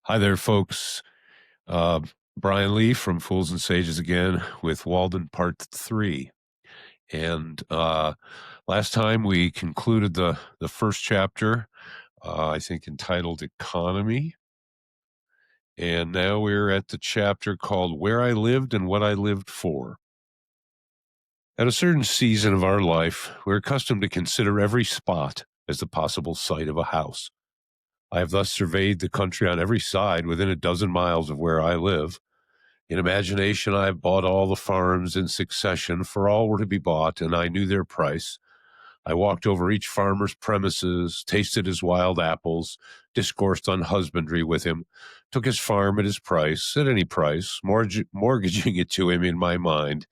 Hi there, folks. Uh, Brian Lee from Fools and Sages again with Walden Part 3. And last time we concluded the first chapter, I think entitled Economy. And now we're at the chapter called Where I Lived and What I Lived For. At a certain season of our life, we're accustomed to consider every spot as the possible site of a house. I have thus surveyed the country on every side within a dozen miles of where I live. In imagination, I bought all the farms in succession, for all were to be bought, and I knew their price. I walked over each farmer's premises, tasted his wild apples, discoursed on husbandry with him, took his farm at his price, at any price, mortgaging it to him in my mind,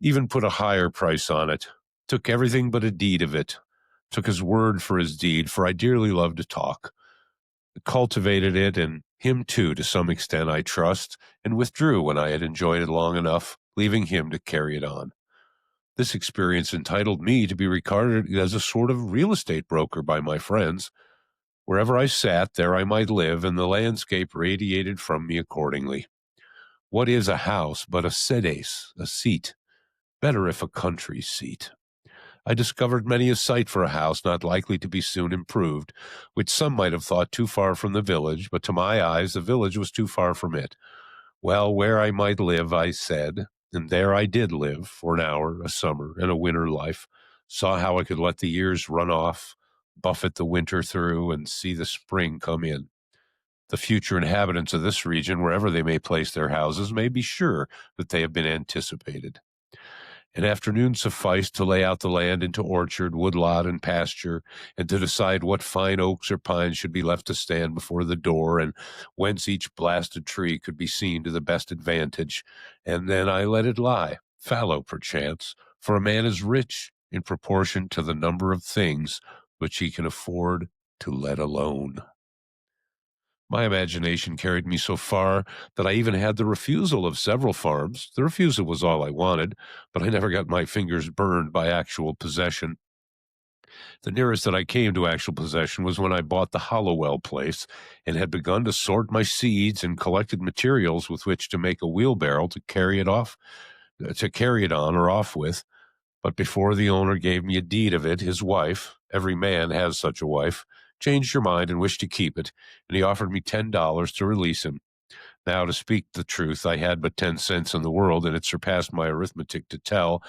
even put a higher price on it, took everything but a deed of it, took his word for his deed, for I dearly love to talk, cultivated it, and him too, to some extent, I trust, and withdrew when I had enjoyed it long enough, leaving him to carry it on. This experience entitled me to be regarded as a sort of real estate broker by my friends. Wherever I sat, there I might live, and the landscape radiated from me accordingly. What is a house but a sedes, a seat? Better if a country seat. I discovered many a site for a house not likely to be soon improved, which some might have thought too far from the village, but to my eyes the village was too far from it. Well, where I might live, I said, and there I did live for an hour, a summer, and a winter life, saw how I could let the years run off, buffet the winter through, and see the spring come in. The future inhabitants of this region, wherever they may place their houses, may be sure that they have been anticipated. An afternoon sufficed to lay out the land into orchard, woodlot, and pasture, and to decide what fine oaks or pines should be left to stand before the door, and whence each blasted tree could be seen to the best advantage. And then I let it lie, fallow perchance, for a man is rich in proportion to the number of things which he can afford to let alone. My imagination carried me so far that I even had the refusal of several farms. The refusal was all I wanted, but I never got my fingers burned by actual possession. The nearest that I came to actual possession was when I bought the Hollowell place and had begun to sort my seeds and collected materials with which to make a wheelbarrow to carry it on or off with. But before the owner gave me a deed of it, his wife, every man has such a wife, changed her mind and wished to keep it, and he offered me $10 to release him. Now, to speak the truth, I had but 10 cents in the world, and it surpassed my arithmetic to tell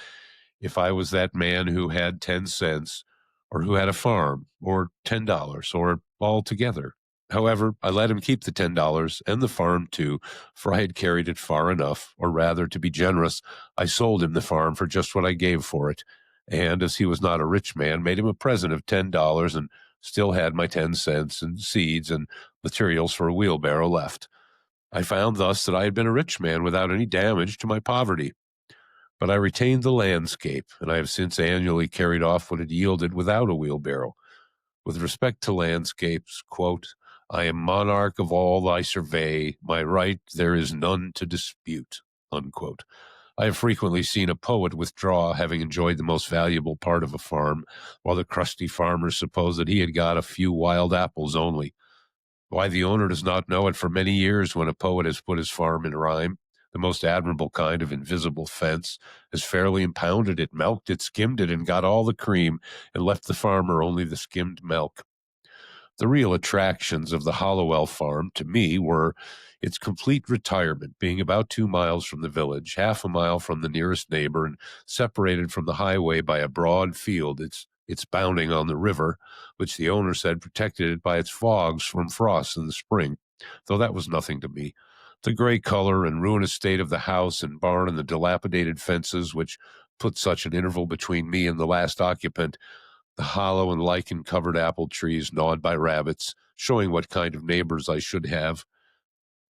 if I was that man who had 10 cents, or who had a farm, or $10, or all together. However, I let him keep the $10 and the farm too, for I had carried it far enough, or rather, to be generous, I sold him the farm for just what I gave for it, and as he was not a rich man, made him a present of $10 and still had my 10 cents and seeds and materials for a wheelbarrow left. I found thus that I had been a rich man without any damage to my poverty. But I retained the landscape, and I have since annually carried off what it yielded without a wheelbarrow. With respect to landscapes, quote, I am monarch of all I survey, my right there is none to dispute, unquote. I have frequently seen a poet withdraw, having enjoyed the most valuable part of a farm, while the crusty farmers supposed that he had got a few wild apples only. Why the owner does not know it for many years when a poet has put his farm in rhyme, the most admirable kind of invisible fence, has fairly impounded it, milked it, skimmed it, and got all the cream, and left the farmer only the skimmed milk. The real attractions of the Hollowell farm, to me, were its complete retirement, being about 2 miles from the village, half a mile from the nearest neighbor, and separated from the highway by a broad field, its bounding on the river, which the owner said protected it by its fogs from frost in the spring, though that was nothing to me. The gray color and ruinous state of the house and barn and the dilapidated fences, which put such an interval between me and the last occupant, the hollow and lichen-covered apple trees gnawed by rabbits, showing what kind of neighbors I should have.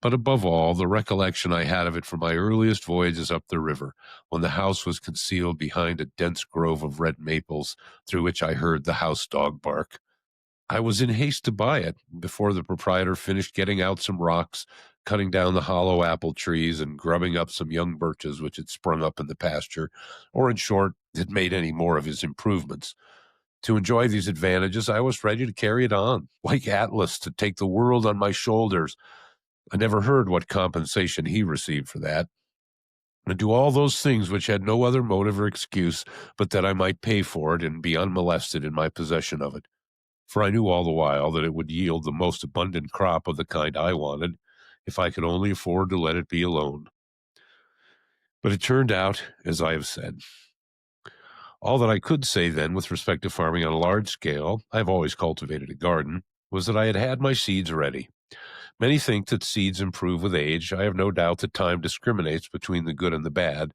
But above all, the recollection I had of it from my earliest voyages up the river, when the house was concealed behind a dense grove of red maples, through which I heard the house dog bark. I was in haste to buy it, before the proprietor finished getting out some rocks, cutting down the hollow apple trees, and grubbing up some young birches which had sprung up in the pasture, or in short, had made any more of his improvements. To enjoy these advantages, I was ready to carry it on, like Atlas, to take the world on my shoulders. I never heard what compensation he received for that. And do all those things which had no other motive or excuse but that I might pay for it and be unmolested in my possession of it. For I knew all the while that it would yield the most abundant crop of the kind I wanted, if I could only afford to let it be alone. But it turned out as I have said. All that I could say then with respect to farming on a large scale, I have always cultivated a garden, was that I had had my seeds ready. Many think that seeds improve with age. I have no doubt that time discriminates between the good and the bad,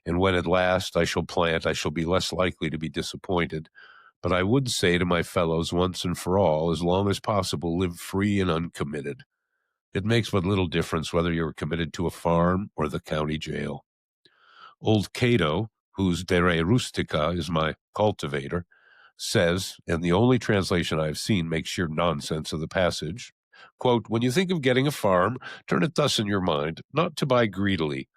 and when at last I shall plant, I shall be less likely to be disappointed. But I would say to my fellows once and for all, as long as possible, live free and uncommitted. It makes but little difference whether you are committed to a farm or the county jail. Old Cato, whose De Re Rustica is my cultivator, says, and the only translation I have seen makes sheer nonsense of the passage, quote, "When you think of getting a farm, turn it thus in your mind, not to buy greedily,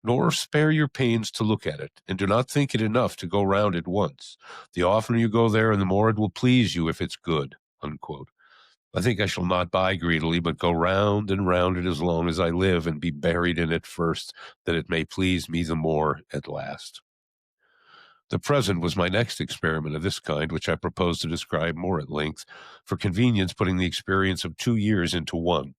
nor spare your pains to look at it, and do not think it enough to go round it once. The oftener you go there, and the more it will please you if it's good," unquote. I think I shall not buy greedily, but go round and round it as long as I live, and be buried in it first, that it may please me the more at last. The present was my next experiment of this kind, which I propose to describe more at length, for convenience putting the experience of 2 years into one.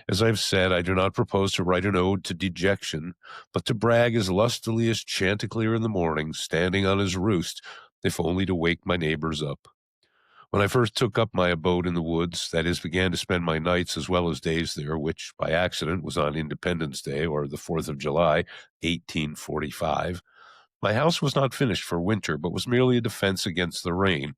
As I have said, I do not propose to write an ode to dejection, but to brag as lustily as Chanticleer in the morning, standing on his roost, if only to wake my neighbors up. When I first took up my abode in the woods, that is, began to spend my nights as well as days there, which by accident was on Independence Day or the 4th of July, 1845, my house was not finished for winter, but was merely a defense against the rain.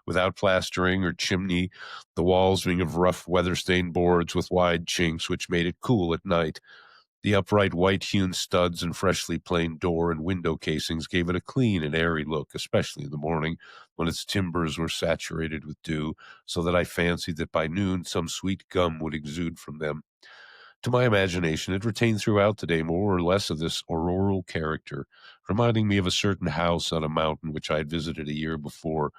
Without plastering or chimney, the walls being of rough weather-stained boards with wide chinks which made it cool at night. The upright white-hewn studs and freshly planed door and window casings gave it a clean and airy look, especially in the morning, when its timbers were saturated with dew, so that I fancied that by noon some sweet gum would exude from them. To my imagination, it retained throughout the day more or less of this auroral character, reminding me of a certain house on a mountain which I had visited a year before.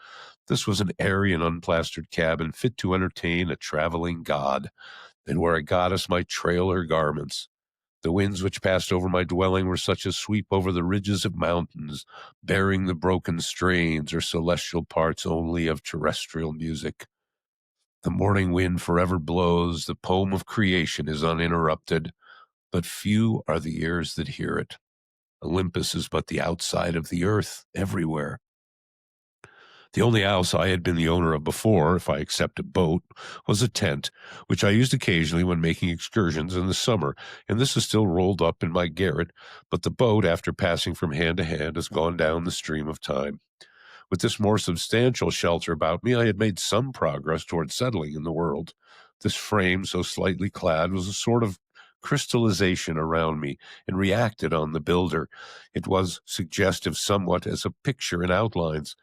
This was an airy and unplastered cabin fit to entertain a traveling god, and where a goddess might trail her garments. The winds which passed over my dwelling were such as sweep over the ridges of mountains, bearing the broken strains or celestial parts only of terrestrial music. The morning wind forever blows, the poem of creation is uninterrupted, but few are the ears that hear it. Olympus is but the outside of the earth everywhere. The only house I had been the owner of before, if I except a boat, was a tent, which I used occasionally when making excursions in the summer, and this is still rolled up in my garret, but the boat, after passing from hand to hand, has gone down the stream of time. With this more substantial shelter about me, I had made some progress toward settling in the world. This frame, so slightly clad, was a sort of crystallization around me and reacted on the builder. It was suggestive somewhat as a picture in outlines.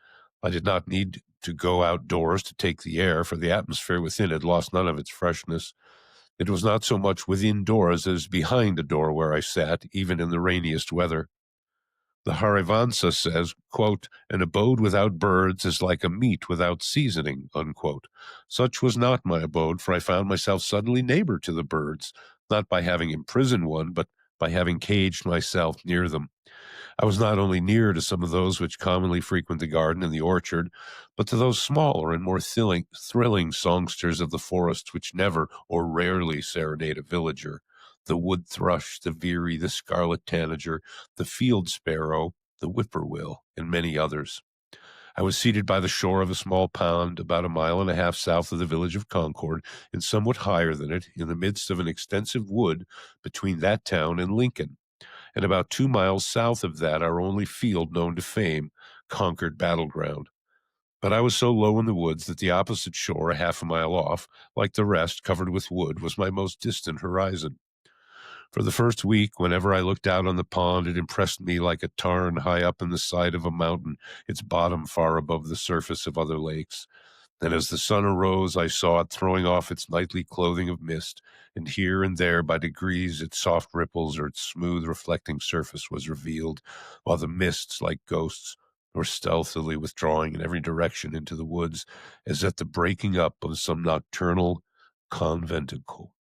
I did not need to go outdoors to take the air, for the atmosphere within had lost none of its freshness. It was not so much within doors as behind a door where I sat, even in the rainiest weather. The Harivansa says, quote, "An abode without birds is like a meat without seasoning," unquote. Such was not my abode, for I found myself suddenly neighbor to the birds, not by having imprisoned one, but by having caged myself near them. I was not only near to some of those which commonly frequent the garden and the orchard, but to those smaller and more thrilling songsters of the forest which never or rarely serenade a villager: the wood thrush, the veery, the scarlet tanager, the field sparrow, the whippoorwill, and many others. I was seated by the shore of a small pond about a mile and a half south of the village of Concord, and somewhat higher than it, in the midst of an extensive wood between that town and Lincoln, and about 2 miles south of that our only field known to fame, Concord Battleground. But I was so low in the woods that the opposite shore, a half a mile off, like the rest, covered with wood, was my most distant horizon. For the first week, whenever I looked out on the pond, it impressed me like a tarn high up in the side of a mountain, its bottom far above the surface of other lakes. And as the sun arose, I saw it throwing off its nightly clothing of mist, and here and there by degrees its soft ripples or its smooth reflecting surface was revealed, while the mists, like ghosts, were stealthily withdrawing in every direction into the woods, as at the breaking up of some nocturnal conventicle.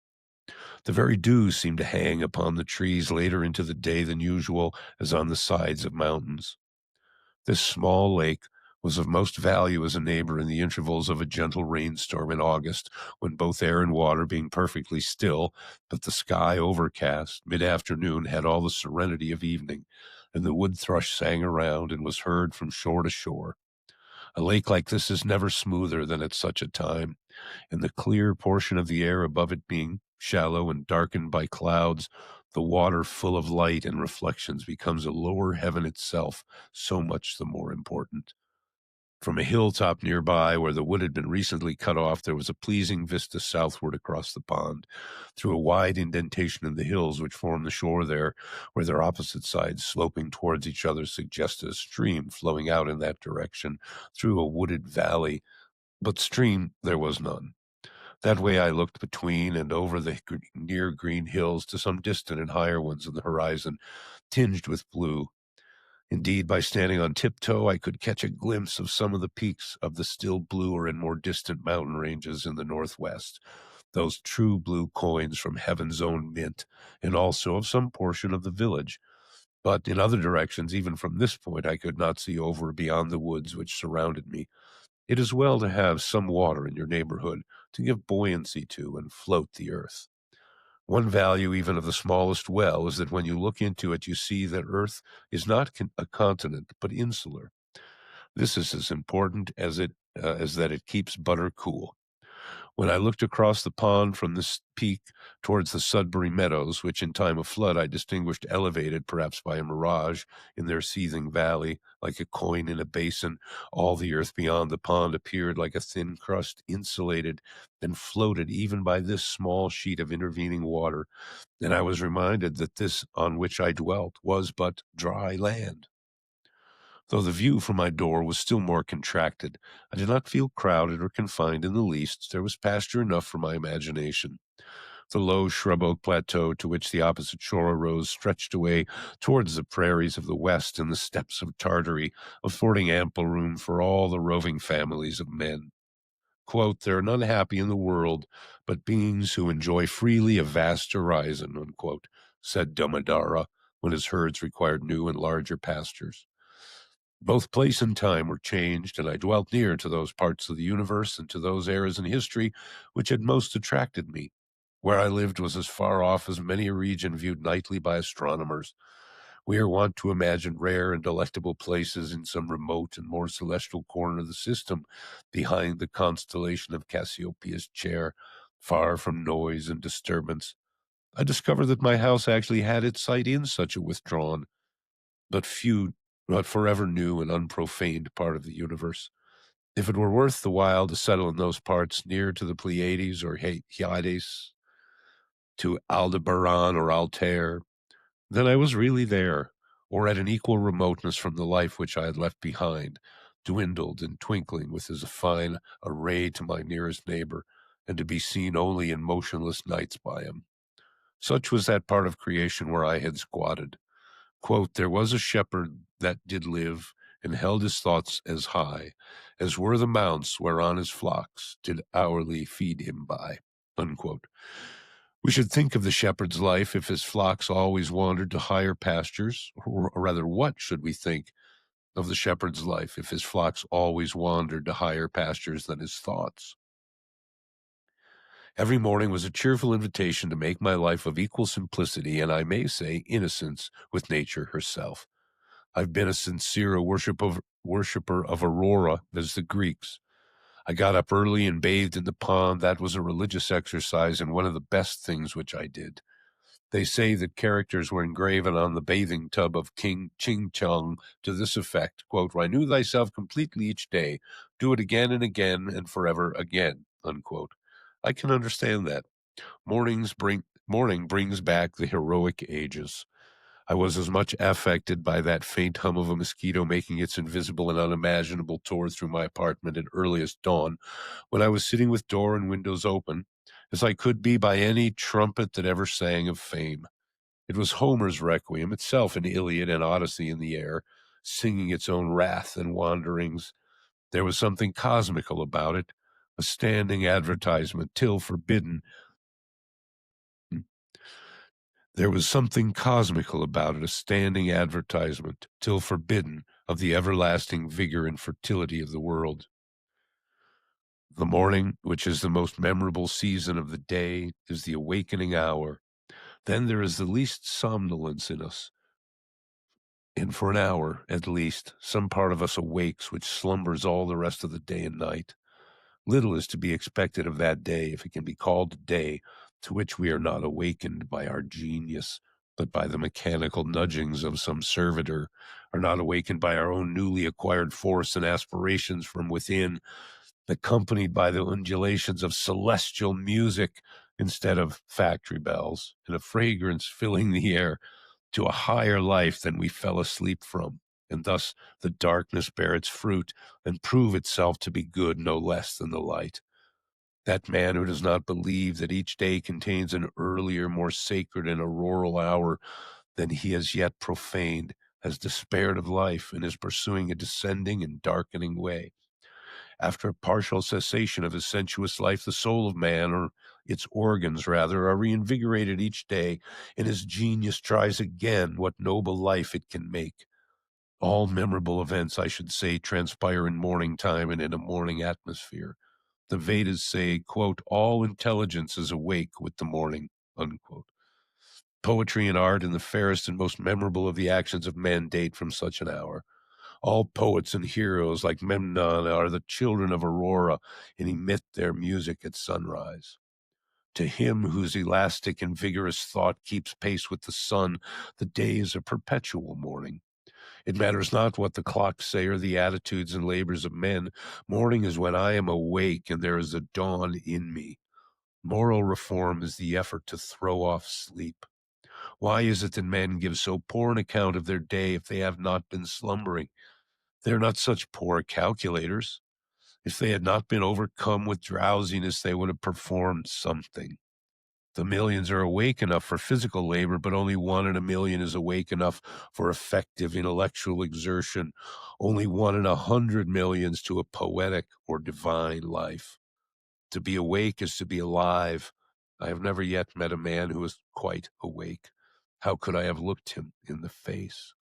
The very dew seemed to hang upon the trees later into the day than usual, as on the sides of mountains. This small lake was of most value as a neighbor in the intervals of a gentle rainstorm in August, when both air and water being perfectly still, but the sky overcast, mid-afternoon had all the serenity of evening, and the wood thrush sang around and was heard from shore to shore. A lake like this is never smoother than at such a time, and the clear portion of the air above it being shallow and darkened by clouds, the water full of light and reflections becomes a lower heaven itself, so much the more important. From a hilltop nearby, where the wood had been recently cut off, there was a pleasing vista southward across the pond, through a wide indentation in the hills which form the shore there, where their opposite sides sloping towards each other suggested a stream flowing out in that direction through a wooded valley, but stream there was none. That way I looked between and over the near green hills to some distant and higher ones in the horizon, tinged with blue. Indeed, by standing on tiptoe, I could catch a glimpse of some of the peaks of the still bluer and more distant mountain ranges in the northwest, those true blue coins from heaven's own mint, and also of some portion of the village. But in other directions, even from this point, I could not see over beyond the woods which surrounded me. It is well to have some water in your neighborhood to give buoyancy to and float the earth. One value even of the smallest well is that when you look into it, you see that Earth is not a continent, but insular. This is as important as that it keeps butter cool. When I looked across the pond from this peak towards the Sudbury Meadows, which in time of flood I distinguished elevated, perhaps by a mirage, in their seething valley, like a coin in a basin, all the earth beyond the pond appeared like a thin crust, insulated and floated even by this small sheet of intervening water, and I was reminded that this on which I dwelt was but dry land. Though the view from my door was still more contracted, I did not feel crowded or confined in the least. There was pasture enough for my imagination. The low shrub oak plateau to which the opposite shore arose stretched away towards the prairies of the west and the steppes of Tartary, affording ample room for all the roving families of men. Quote, "There are none happy in the world but beings who enjoy freely a vast horizon," unquote, said Damodara when his herds required new and larger pastures. Both place and time were changed, and I dwelt near to those parts of the universe and to those eras in history which had most attracted me. Where I lived was as far off as many a region viewed nightly by astronomers. We are wont to imagine rare and delectable places in some remote and more celestial corner of the system, behind the constellation of Cassiopeia's chair, far from noise and disturbance. I discovered that my house actually had its site in such a withdrawn, but few, but forever new and unprofaned part of the universe. If it were worth the while to settle in those parts near to the Pleiades or Hyades, to Aldebaran or Altair, then I was really there, or at an equal remoteness from the life which I had left behind, dwindled and twinkling with as fine a ray to my nearest neighbor, and to be seen only in motionless nights by him. Such was that part of creation where I had squatted. Quote, "There was a shepherd that did live, and held his thoughts as high, as were the mounts whereon his flocks did hourly feed him by." Unquote. We should think of the shepherd's life if his flocks always wandered to higher pastures, or rather, what should we think of the shepherd's life if his flocks always wandered to higher pastures than his thoughts? Every morning was a cheerful invitation to make my life of equal simplicity, and I may say innocence, with nature herself. I've been a sincere worshiper of Aurora as the Greeks. I got up early and bathed in the pond. That was a religious exercise and one of the best things which I did. They say that characters were engraven on the bathing tub of King Ching Chong to this effect, quote, "Renew thyself completely each day. Do it again and again and forever again," unquote. I can understand that. Morning brings back the heroic ages. I was as much affected by that faint hum of a mosquito making its invisible and unimaginable tour through my apartment at earliest dawn, when I was sitting with door and windows open, as I could be by any trumpet that ever sang of fame. It was Homer's Requiem, itself an Iliad and Odyssey in the air, singing its own wrath and wanderings. There was something cosmical about it, a standing advertisement, till forbidden, There was something cosmical about it, a standing advertisement, till forbidden, of the everlasting vigor and fertility of the world. The morning, which is the most memorable season of the day, is the awakening hour. Then there is the least somnolence in us, and for an hour, at least, some part of us awakes which slumbers all the rest of the day and night. Little is to be expected of that day, if it can be called a day, to which we are not awakened by our genius, but by the mechanical nudgings of some servitor, are not awakened by our own newly acquired force and aspirations from within, accompanied by the undulations of celestial music instead of factory bells, and a fragrance filling the air, to a higher life than we fell asleep from, and thus the darkness bear its fruit and prove itself to be good no less than the light. That man who does not believe that each day contains an earlier, more sacred and auroral hour than he has yet profaned has despaired of life and is pursuing a descending and darkening way. After a partial cessation of his sensuous life, the soul of man, or its organs rather, are reinvigorated each day, and his genius tries again what noble life it can make. All memorable events, I should say, transpire in morning time and in a morning atmosphere. The Vedas say, quote, all intelligence is awake with the morning, unquote. Poetry and art and the fairest and most memorable of the actions of men date from such an hour. All poets and heroes like Memnon are the children of Aurora and emit their music at sunrise. To him whose elastic and vigorous thought keeps pace with the sun, the day is a perpetual morning. It matters not what the clocks say or the attitudes and labors of men. Morning is when I am awake and there is a dawn in me. Moral reform is the effort to throw off sleep. Why is it that men give so poor an account of their day if they have not been slumbering? They're not such poor calculators. If they had not been overcome with drowsiness, they would have performed something. The millions are awake enough for physical labor, but only 1 in a million is awake enough for effective intellectual exertion. Only 1 in 100 millions to a poetic or divine life. To be awake is to be alive. I have never yet met a man who is quite awake. How could I have looked him in the face?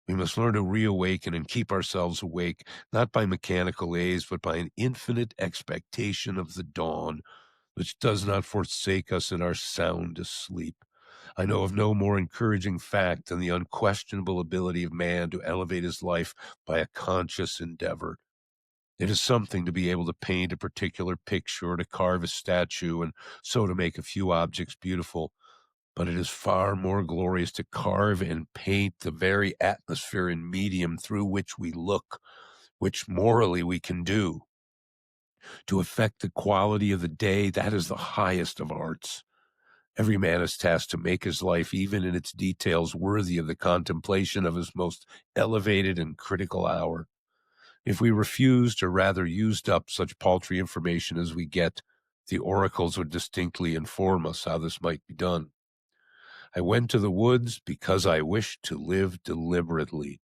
We must learn to reawaken and keep ourselves awake, not by mechanical aids, but by an infinite expectation of the dawn, which does not forsake us in our soundest sleep. I know of no more encouraging fact than the unquestionable ability of man to elevate his life by a conscious endeavor. It is something to be able to paint a particular picture or to carve a statue and so to make a few objects beautiful. But it is far more glorious to carve and paint the very atmosphere and medium through which we look, which morally we can do. To affect the quality of the day, that is the highest of arts. Every man is tasked to make his life, even in its details, worthy of the contemplation of his most elevated and critical hour. If we refused, or rather used up, such paltry information as we get, the oracles would distinctly inform us how this might be done. I went to the woods because I wished to live deliberately,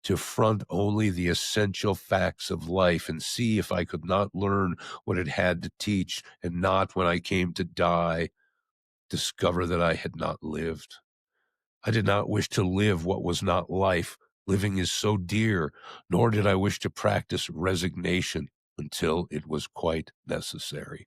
to front only the essential facts of life and see if I could not learn what it had to teach, and not, when I came to die, discover that I had not lived. I did not wish to live what was not life. Living is so dear, nor did I wish to practice resignation until it was quite necessary.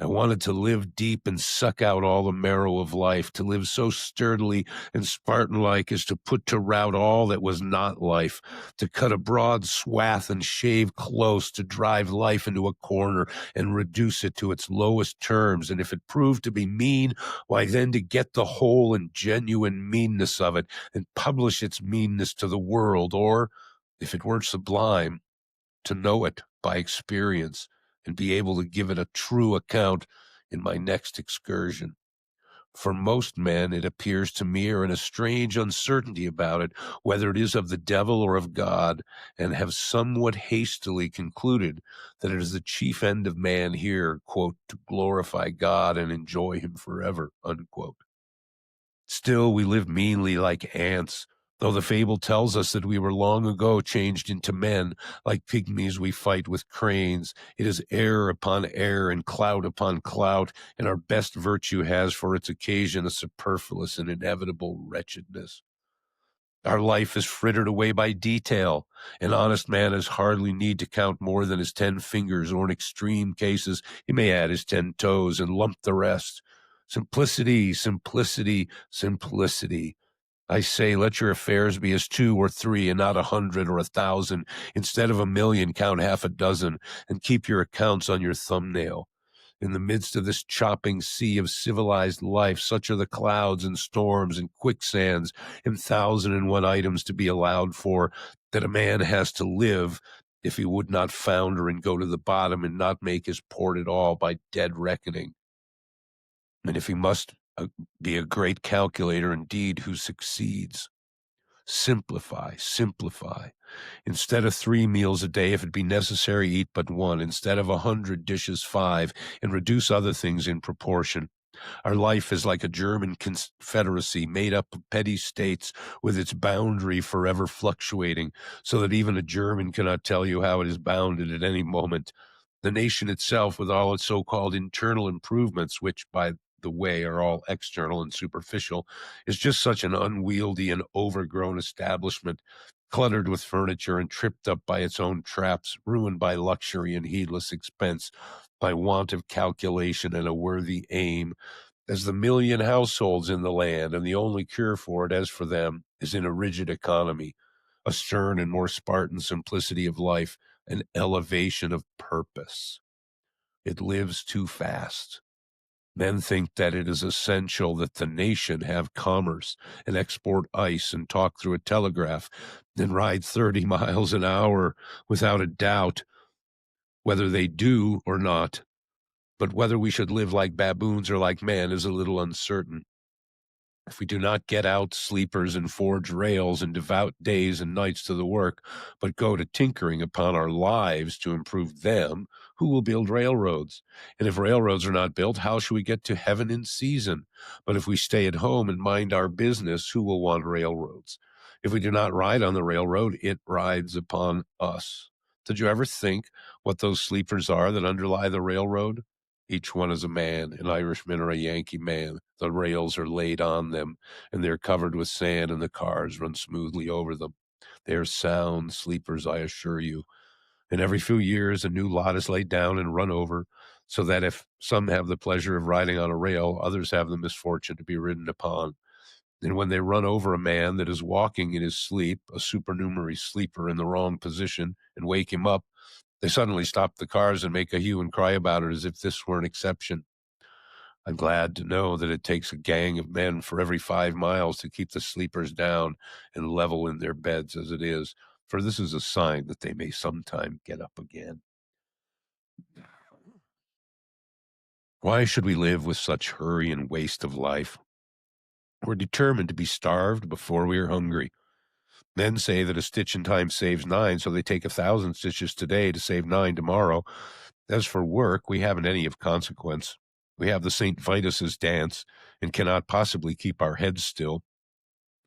I wanted to live deep and suck out all the marrow of life, to live so sturdily and Spartan-like as to put to rout all that was not life, to cut a broad swath and shave close, to drive life into a corner and reduce it to its lowest terms, and if it proved to be mean, why then to get the whole and genuine meanness of it and publish its meanness to the world, or, if it were sublime, to know it by experience and be able to give it a true account in my next excursion. For most men, it appears to me, are in a strange uncertainty about it, whether it is of the devil or of God, and have somewhat hastily concluded that it is the chief end of man here, quote, to glorify God and enjoy him forever, unquote. Still, we live meanly like ants, Though the fable tells us that we were long ago changed into men, like pygmies we fight with cranes. It is air upon air and cloud upon cloud, and our best virtue has for its occasion a superfluous and inevitable wretchedness. Our life is frittered away by detail. An honest man has hardly need to count more than his 10 fingers, or in extreme cases, he may add his 10 toes and lump the rest. Simplicity, simplicity, simplicity. I say, let your affairs be as 2 or 3, and not 100 or 1,000. Instead of 1,000,000, count half a dozen, and keep your accounts on your thumbnail. In the midst of this chopping sea of civilized life, such are the clouds and storms and quicksands and 1,001 items to be allowed for, that a man has to live if he would not founder and go to the bottom and not make his port at all by dead reckoning. And if he must be a great calculator indeed, who succeeds. Simplify, simplify. Instead of 3 meals a day, if it be necessary, eat but 1. Instead of 100 dishes, 5, and reduce other things in proportion. Our life is like a German confederacy made up of petty states with its boundary forever fluctuating, so that even a German cannot tell you how it is bounded at any moment. The nation itself, with all its so-called internal improvements, which, by the way, are all external and superficial, is just such an unwieldy and overgrown establishment, cluttered with furniture and tripped up by its own traps, ruined by luxury and heedless expense, by want of calculation and a worthy aim, as the 1,000,000 households in the land, and the only cure for it, as for them, is in a rigid economy, a stern and more Spartan simplicity of life, an elevation of purpose. It lives too fast. Men think that it is essential that the nation have commerce and export ice and talk through a telegraph and ride 30 miles an hour without a doubt, whether they do or not. But whether we should live like baboons or like men is a little uncertain. If we do not get out sleepers and forge rails and devote days and nights to the work, but go to tinkering upon our lives to improve them, who will build railroads? And if railroads are not built, how shall we get to heaven in season? But if we stay at home and mind our business, who will want railroads? If we do not ride on the railroad, it rides upon us. Did you ever think what those sleepers are that underlie the railroad? Each one is a man, an Irishman or a Yankee man. The rails are laid on them, and they're covered with sand, and the cars run smoothly over them. They are sound sleepers, I assure you. And every few years, a new lot is laid down and run over, so that if some have the pleasure of riding on a rail, others have the misfortune to be ridden upon. And when they run over a man that is walking in his sleep, a supernumerary sleeper in the wrong position, and wake him up, they suddenly stop the cars and make a hue and cry about it as if this were an exception. I'm glad to know that it takes a gang of men for every 5 miles to keep the sleepers down and level in their beds as it is, for this is a sign that they may sometime get up again. Why should we live with such hurry and waste of life? We're determined to be starved before we are hungry. Men say that a stitch in time saves 9, so they take 1,000 stitches today to save 9 tomorrow. As for work, we haven't any of consequence. We have the St. Vitus's dance and cannot possibly keep our heads still.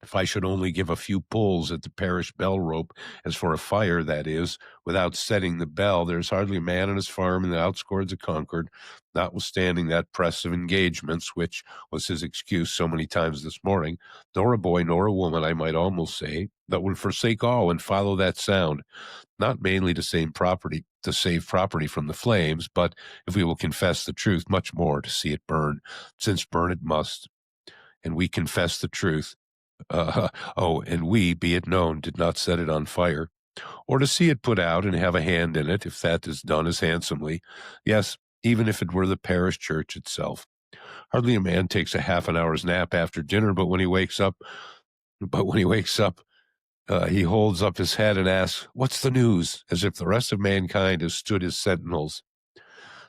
If I should only give a few pulls at the parish bell rope, as for a fire, that is, without setting the bell, there's hardly a man on his farm in the outskirts of Concord, notwithstanding that press of engagements, which was his excuse so many times this morning, nor a boy nor a woman, I might almost say, that would forsake all and follow that sound, not mainly to save property from the flames, but, if we will confess the truth, much more to see it burn, since burn it must. And we confess the truth. And we, be it known, did not set it on fire, or to see it put out and have a hand in it, if that is done as handsomely. Yes, even if it were the parish church itself. Hardly a man takes a half an hour's nap after dinner, but when he wakes up, he holds up his head and asks, "What's the news?" as if the rest of mankind has stood as sentinels.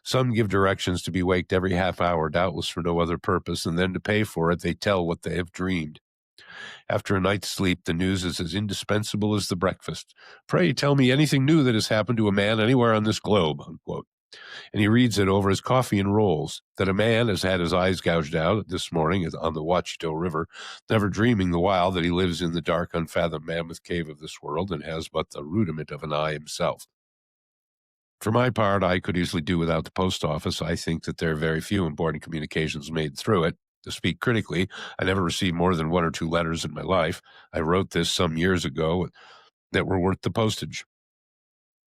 Some give directions to be waked every half hour, doubtless for no other purpose, and then to pay for it they tell what they have dreamed. After a night's sleep, the news is as indispensable as the breakfast. "Pray tell me anything new that has happened to a man anywhere on this globe," unquote. And he reads it over his coffee and rolls, that a man has had his eyes gouged out this morning on the Wachito River, never dreaming the while that he lives in the dark, unfathomed mammoth cave of this world and has but the rudiment of an eye himself. For my part, I could easily do without the post office. I think that there are very few important communications made through it. To speak critically, I never received more than 1 or 2 letters in my life. I wrote this some years ago that were worth the postage.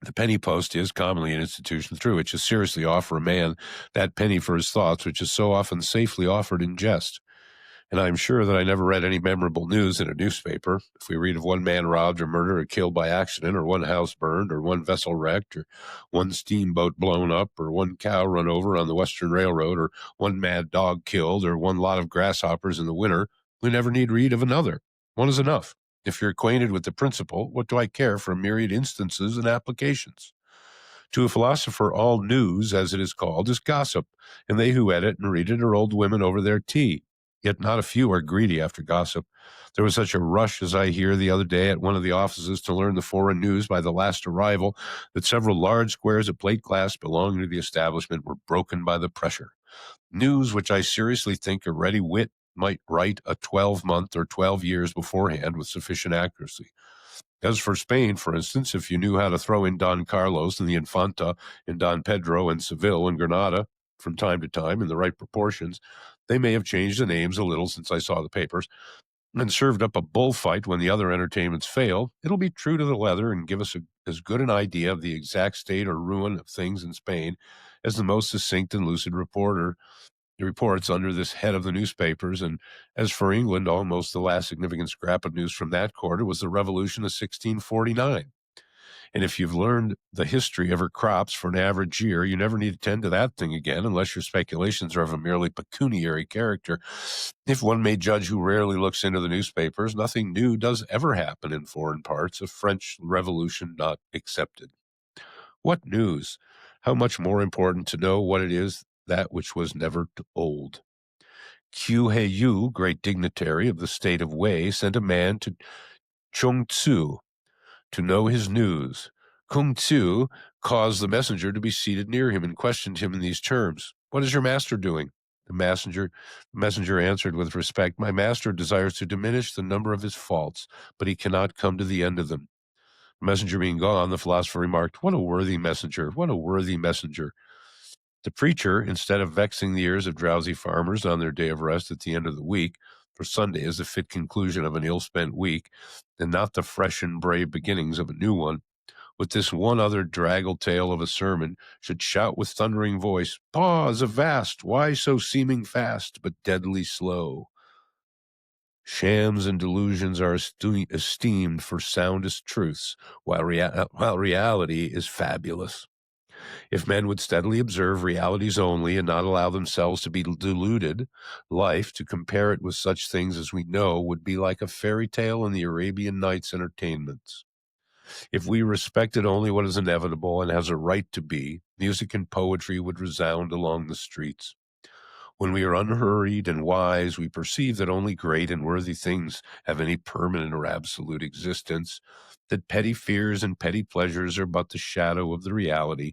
The penny post is commonly an institution through which you seriously offer a man that penny for his thoughts, which is so often safely offered in jest. And I'm sure that I never read any memorable news in a newspaper. If we read of one man robbed or murdered or killed by accident, or one house burned, or one vessel wrecked, or one steamboat blown up, or one cow run over on the Western Railroad, or one mad dog killed, or one lot of grasshoppers in the winter, we never need read of another. One is enough. If you're acquainted with the principle, what do I care for myriad instances and applications? To a philosopher, all news, as it is called, is gossip, and they who edit and read it are old women over their tea. Yet not a few are greedy after gossip. There was such a rush, as I hear, the other day at one of the offices to learn the foreign news by the last arrival, that several large squares of plate glass belonging to the establishment were broken by the pressure. News which I seriously think a ready wit might write a 12-month or 12 years beforehand with sufficient accuracy. As for Spain, for instance, if you knew how to throw in Don Carlos and the Infanta and Don Pedro and Seville and Granada from time to time in the right proportions, they may have changed the names a little since I saw the papers, and served up a bullfight when the other entertainments fail. It'll be true to the leather and give us as good an idea of the exact state or ruin of things in Spain as the most succinct and lucid reports under this head of the newspapers. And as for England, almost the last significant scrap of news from that quarter was the Revolution of 1649. And if you've learned the history of her crops for an average year, you never need to tend to that thing again unless your speculations are of a merely pecuniary character. If one may judge who rarely looks into the newspapers, nothing new does ever happen in foreign parts, a French Revolution not excepted. What news? How much more important to know what it is that which was never old. Qiu Heiyu, great dignitary of the state of Wei, sent a man to Chung Tzu to know his news. Kung Tzu caused the messenger to be seated near him and questioned him in these terms: "What is your master doing?" The messenger answered with respect, "My master desires to diminish the number of his faults, but he cannot come to the end of them." The messenger being gone, the philosopher remarked, "What a worthy messenger! What a worthy messenger!" The preacher, instead of vexing the ears of drowsy farmers on their day of rest at the end of the week, for Sunday is the fit conclusion of an ill-spent week, and not the fresh and brave beginnings of a new one, with this one other draggle tail of a sermon, should shout with thundering voice, "Pause, avast! Why so seeming fast, but deadly slow? Shams and delusions are esteemed for soundest truths, while reality is fabulous. If men would steadily observe realities only and not allow themselves to be deluded, life, to compare it with such things as we know, would be like a fairy tale in the Arabian Nights entertainments. If we respected only what is inevitable and has a right to be, music and poetry would resound along the streets. When we are unhurried and wise, we perceive that only great and worthy things have any permanent or absolute existence, that petty fears and petty pleasures are but the shadow of the reality.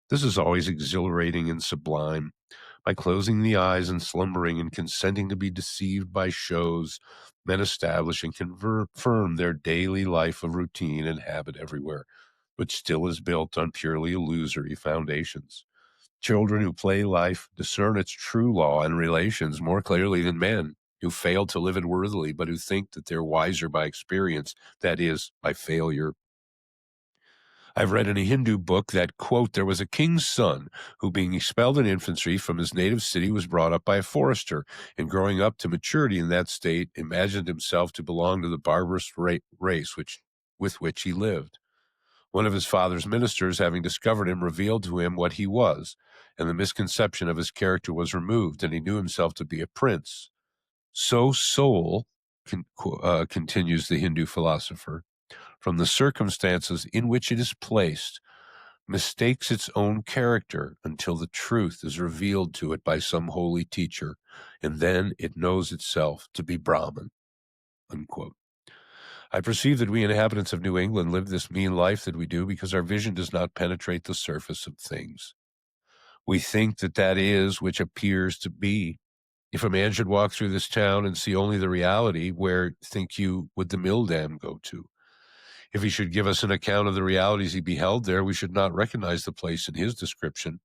This is always exhilarating and sublime. By closing the eyes and slumbering and consenting to be deceived by shows, men establish and confirm their daily life of routine and habit everywhere, which still is built on purely illusory foundations. Children who play life discern its true law and relations more clearly than men who fail to live it worthily, but who think that they're wiser by experience, that is, by failure. I've read in a Hindu book that, quote, there was a king's son who, being expelled in infantry from his native city, was brought up by a forester, and growing up to maturity in that state, imagined himself to belong to the barbarous race with which he lived. One of his father's ministers, having discovered him, revealed to him what he was, and the misconception of his character was removed, and he knew himself to be a prince. So soul, continues the Hindu philosopher, from the circumstances in which it is placed, mistakes its own character until the truth is revealed to it by some holy teacher, and then it knows itself to be Brahman. Unquote. I perceive that we inhabitants of New England live this mean life that we do because our vision does not penetrate the surface of things. We think that that is which appears to be. If a man should walk through this town and see only the reality, where, think you, would the mill dam go to? If he should give us an account of the realities he beheld there, we should not recognize the place in his description.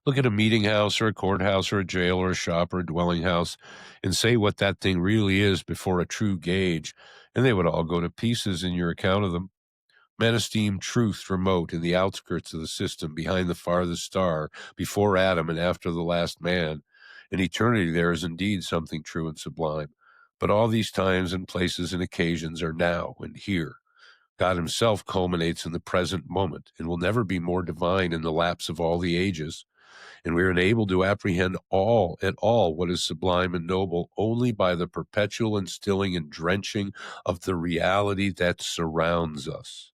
Look at a meeting house or a courthouse or a jail or a shop or a dwelling house and say what that thing really is before a true gauge, and they would all go to pieces in your account of them. Men esteem truth remote in the outskirts of the system, behind the farthest star, before Adam and after the last man. And eternity there is indeed something true and sublime. But all these times and places and occasions are now and here. God himself culminates in the present moment and will never be more divine in the lapse of all the ages. And we are enabled to apprehend all at all what is sublime and noble only by the perpetual instilling and drenching of the reality that surrounds us.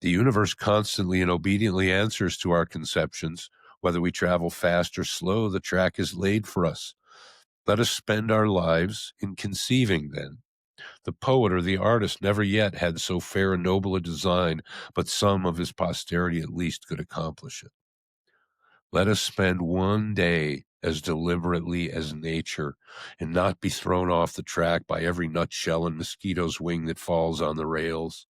The universe constantly and obediently answers to our conceptions. Whether we travel fast or slow, the track is laid for us. Let us spend our lives in conceiving, then. The poet or the artist never yet had so fair and noble a design, but some of his posterity at least could accomplish it. Let us spend one day as deliberately as nature, and not be thrown off the track by every nutshell and mosquito's wing that falls on the rails.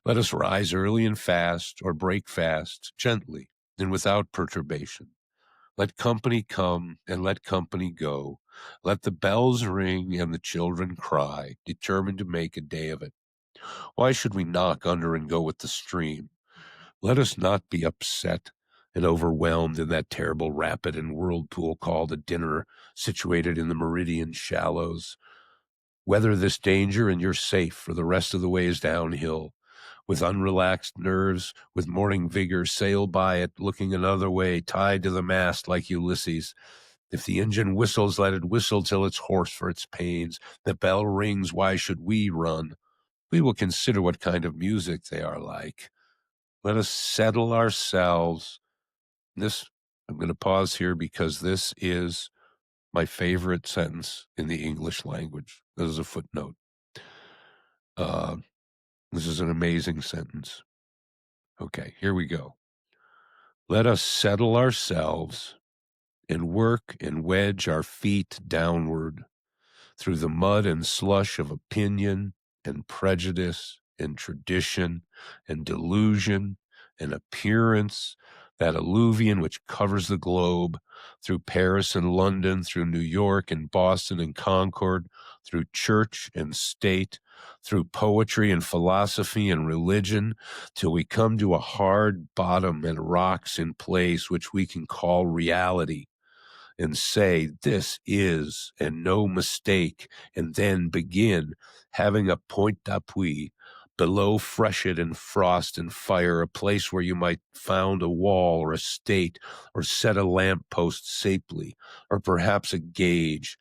Let us rise early and fast, or break fast, gently and without perturbation. Let company come and let company go. Let the bells ring and the children cry, determined to make a day of it. Why should we knock under and go with the stream? Let us not be upset and overwhelmed in that terrible rapid and whirlpool called a dinner, situated in the meridian shallows. Weather this danger and you're safe, for the rest of the way is downhill. With unrelaxed nerves, with morning vigor, sail by it, looking another way, tied to the mast like Ulysses. If the engine whistles, let it whistle till it's hoarse for its pains. The bell rings, why should we run? We will consider what kind of music they are like. Let us settle ourselves. This, I'm going to pause here because this is my favorite sentence in the English language. This is a footnote. This is an amazing sentence. Okay, here we go. Let us settle ourselves and work and wedge our feet downward through the mud and slush of opinion and prejudice and tradition and delusion and appearance, that alluvion which covers the globe, through Paris and London, through New York and Boston and Concord, through church and state, through poetry and philosophy and religion, till we come to a hard bottom and rocks in place which we can call reality, and say, this is, and no mistake, and then begin, having a point d'appui, below freshet and frost and fire, a place where you might found a wall or a state, or set a lamp post sapely, or perhaps a gauge,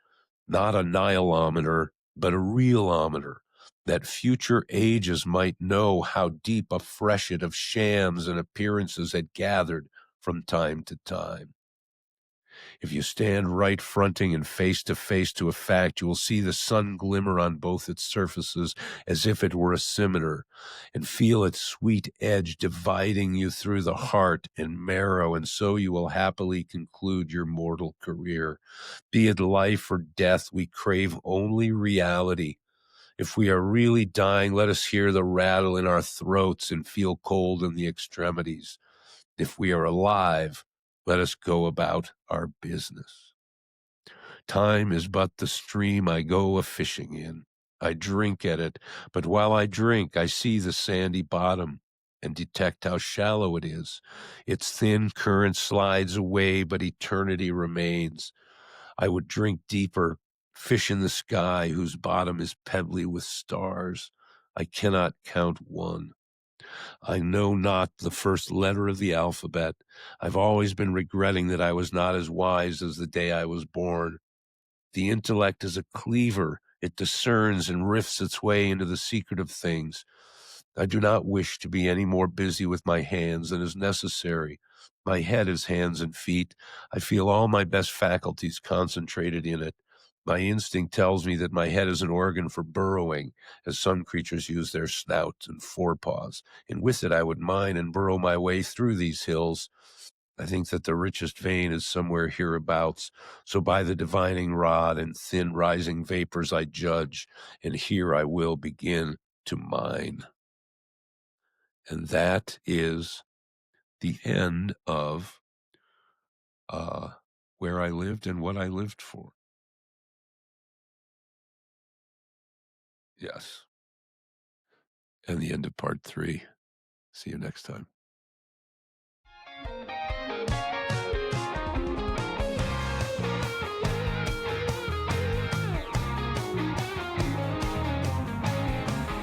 not a nihilometer, but a realometer, that future ages might know how deep a freshet of shams and appearances had gathered from time to time. If you stand right fronting and face to face to a fact, you will see the sun glimmer on both its surfaces as if it were a scimitar, and feel its sweet edge dividing you through the heart and marrow, and so you will happily conclude your mortal career. Be it life or death, we crave only reality. If we are really dying, let us hear the rattle in our throats and feel cold in the extremities. If we are alive, let us go about our business. Time is but the stream I go a-fishing in. I drink at it, but while I drink, I see the sandy bottom and detect how shallow it is. Its thin current slides away, but eternity remains. I would drink deeper, fish in the sky whose bottom is pebbly with stars. I cannot count one. I know not the first letter of the alphabet. I've always been regretting that I was not as wise as the day I was born. The intellect is a cleaver. It discerns and rifts its way into the secret of things. I do not wish to be any more busy with my hands than is necessary. My head is hands and feet. I feel all my best faculties concentrated in it. My instinct tells me that my head is an organ for burrowing, as some creatures use their snout and forepaws, and with it I would mine and burrow my way through these hills. I think that the richest vein is somewhere hereabouts. So by the divining rod and thin rising vapors I judge, and here I will begin to mine. And that is the end of where I lived and what I lived for. Yes. And the end of part 3. See you next time.